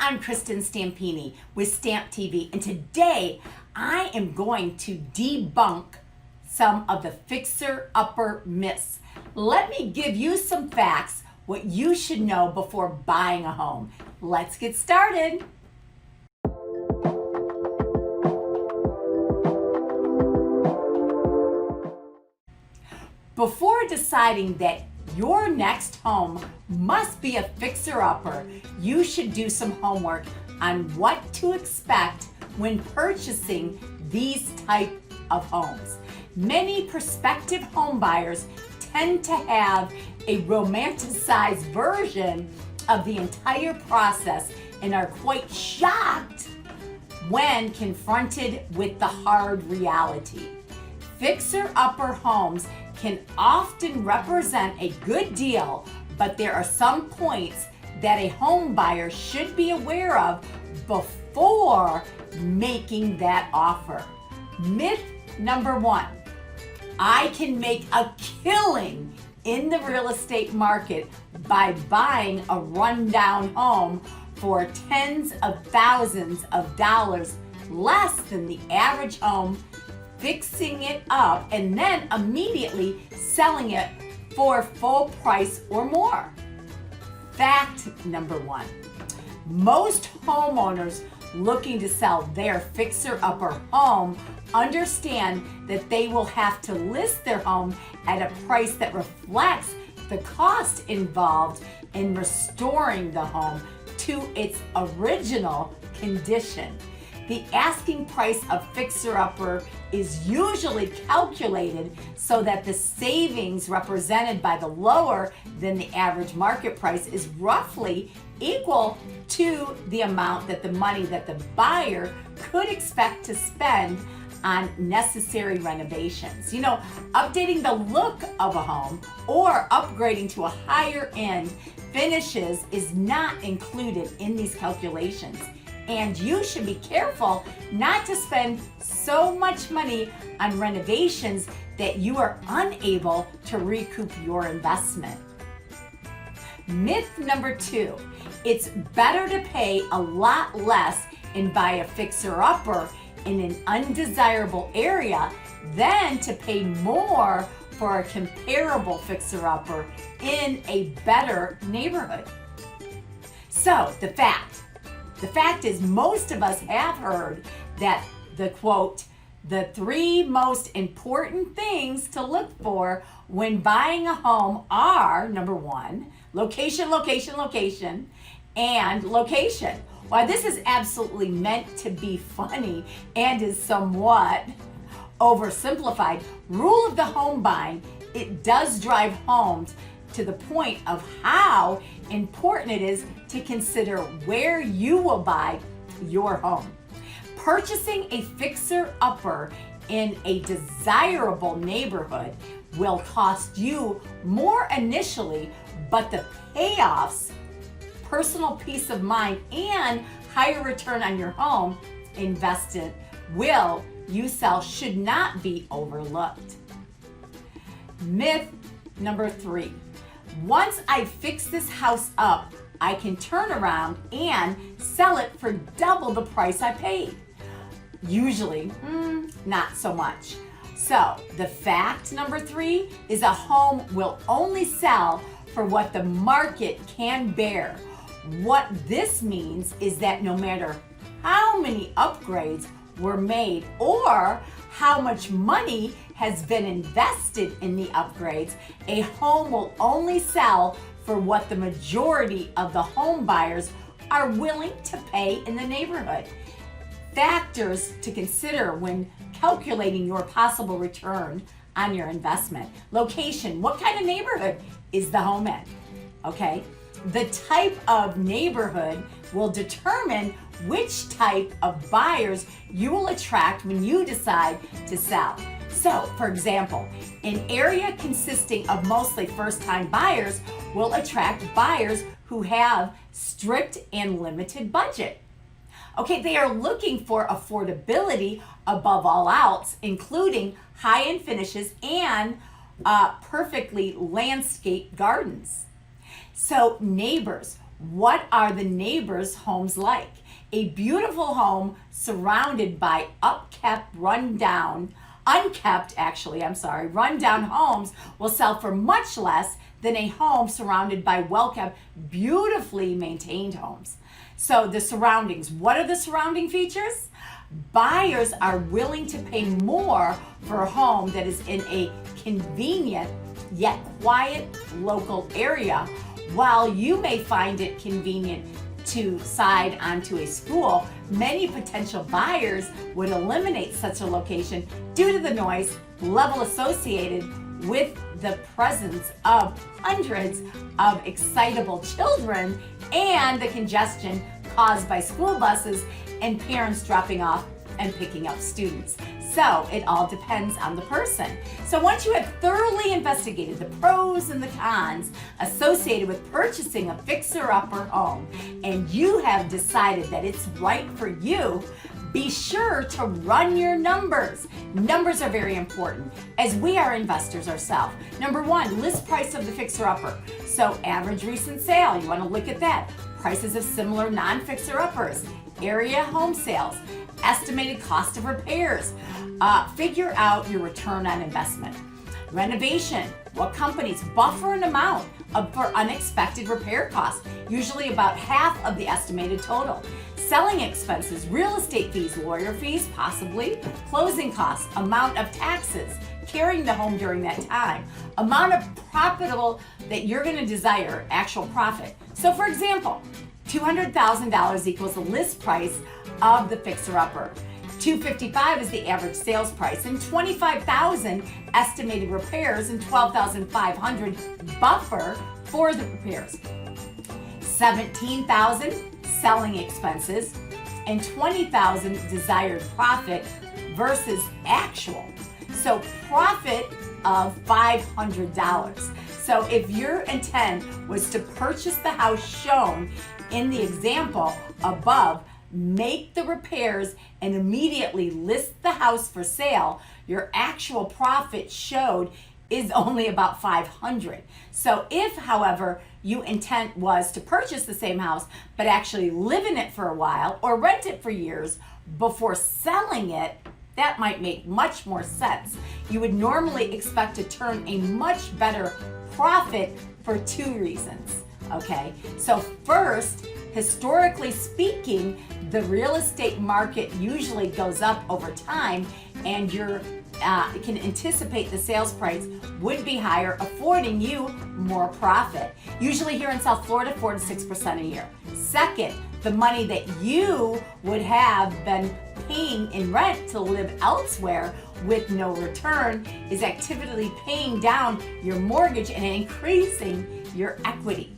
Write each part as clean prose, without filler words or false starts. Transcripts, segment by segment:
I'm Kristine Stampini with Stamp TV, and today I am going to debunk some of the fixer-upper myths. Let me give you some facts, what you should know before buying a home. Let's get started. Before deciding that your next home must be a fixer-upper, you should do some homework on what to expect when purchasing these type of homes. Many prospective home buyers tend to have a romanticized version of the entire process and are quite shocked when confronted with the hard reality. Fixer-upper homes can often represent a good deal, but there are some points that a home buyer should be aware of before making that offer. Myth number one, I can make a killing in the real estate market by buying a rundown home for tens of thousands of dollars less than the average home, fixing it up and then immediately selling it for full price or more. Fact number one, most homeowners looking to sell their fixer-upper home understand that they will have to list their home at a price that reflects the cost involved in restoring the home to its original condition. The asking price of fixer-upper is usually calculated so that the savings represented by the lower than the average market price is roughly equal to the amount that the money that the buyer could expect to spend on necessary renovations. You know, updating the look of a home or upgrading to a higher end finishes is not included in these calculations. And you should be careful not to spend so much money on renovations that you are unable to recoup your investment. Myth number two, it's better to pay a lot less and buy a fixer-upper in an undesirable area than to pay more for a comparable fixer-upper in a better neighborhood. So the fact is most of us have heard that the quote, the three most important things to look for when buying a home are, number one, location, location, location, and location. While this is absolutely meant to be funny and is somewhat oversimplified, rule of the home buying, it does drive homes to the point of how important it is to consider where you will buy your home. Purchasing a fixer-upper in a desirable neighborhood will cost you more initially, but the payoffs, personal peace of mind, and higher return on your home invested you sell should not be overlooked. Myth number three, once I fix this house up, I can turn around and sell it for double the price I paid. Usually, not so much. So the fact number three is a home will only sell for what the market can bear. What this means is that no matter how many upgrades were made or how much money has been invested in the upgrades, a home will only sell for what the majority of the home buyers are willing to pay in the neighborhood. Factors to consider when calculating your possible return on your investment. Location, what kind of neighborhood is the home in? Okay, the type of neighborhood will determine which type of buyers you will attract when you decide to sell. So, for example, an area consisting of mostly first-time buyers will attract buyers who have strict and limited budget. Okay, they are looking for affordability above all else, including high-end finishes and perfectly landscaped gardens. So neighbors What are the neighbors' homes like? A beautiful home surrounded by rundown homes will sell for much less than a home surrounded by well-kept, beautifully maintained homes. So the surroundings, what are the surrounding features? Buyers are willing to pay more for a home that is in a convenient yet quiet local area, while you may find it convenient to side onto a school. Many potential buyers would eliminate such a location due to the noise level associated with the presence of hundreds of excitable children and the congestion caused by school buses and parents dropping off and picking up students. So it all depends on the person. So once you have thoroughly investigated the pros and the cons associated with purchasing a fixer-upper home, and you have decided that it's right for you, be sure to run your numbers. Numbers are very important as we are investors ourselves. Number one, list price of the fixer-upper. So average recent sale, you want to look at that. Prices of similar non-fixer-uppers, area home sales, estimated cost of repairs. Figure out your return on investment. Renovation, what companies buffer an amount for unexpected repair costs, usually about half of the estimated total. Selling expenses, real estate fees, lawyer fees, possibly, closing costs, amount of taxes, carrying the home during that time, amount of profitable that you're going to desire, actual profit. So for example, $200,000 equals the list price of the fixer-upper. $255,000 is the average sales price, and $25,000 estimated repairs and $12,500 buffer for the repairs. $17,000 selling expenses and $20,000 desired profit versus actual. So profit of $500. So if your intent was to purchase the house shown in the example above, make the repairs and immediately list the house for sale, your actual profit showed is only about $500. So if, however, your intent was to purchase the same house but actually live in it for a while or rent it for years before selling it, that might make much more sense. You would normally expect to turn a much better profit for two reasons. Okay, so first, historically speaking, the real estate market usually goes up over time, and you can anticipate the sales price would be higher, affording you more profit. Usually here in South Florida, 4 to 6% a year. Second, the money that you would have been paying in rent to live elsewhere with no return is actively paying down your mortgage and increasing your equity.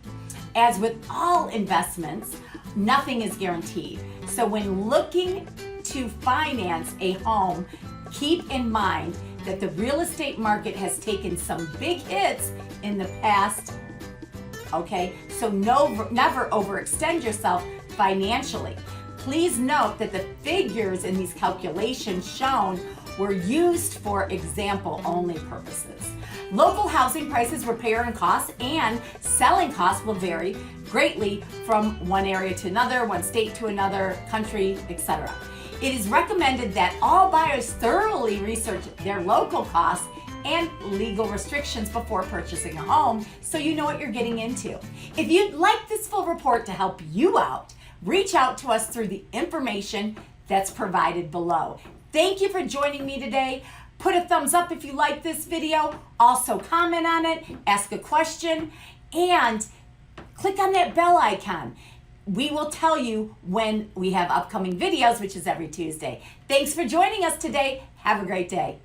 As with all investments, nothing is guaranteed. So when looking to finance a home, keep in mind that the real estate market has taken some big hits in the past. Okay, so never overextend yourself financially. Please note that the figures in these calculations shown were used for example-only purposes. Local housing prices, repair and costs, and selling costs will vary greatly from one area to another, one state to another, country, etc. It is recommended that all buyers thoroughly research their local costs and legal restrictions before purchasing a home so you know what you're getting into. If you'd like this full report to help you out, reach out to us through the information that's provided below. Thank you for joining me today. Put a thumbs up if you like this video. Also comment on it, ask a question, and click on that bell icon. We will tell you when we have upcoming videos, which is every Tuesday. Thanks for joining us today. Have a great day.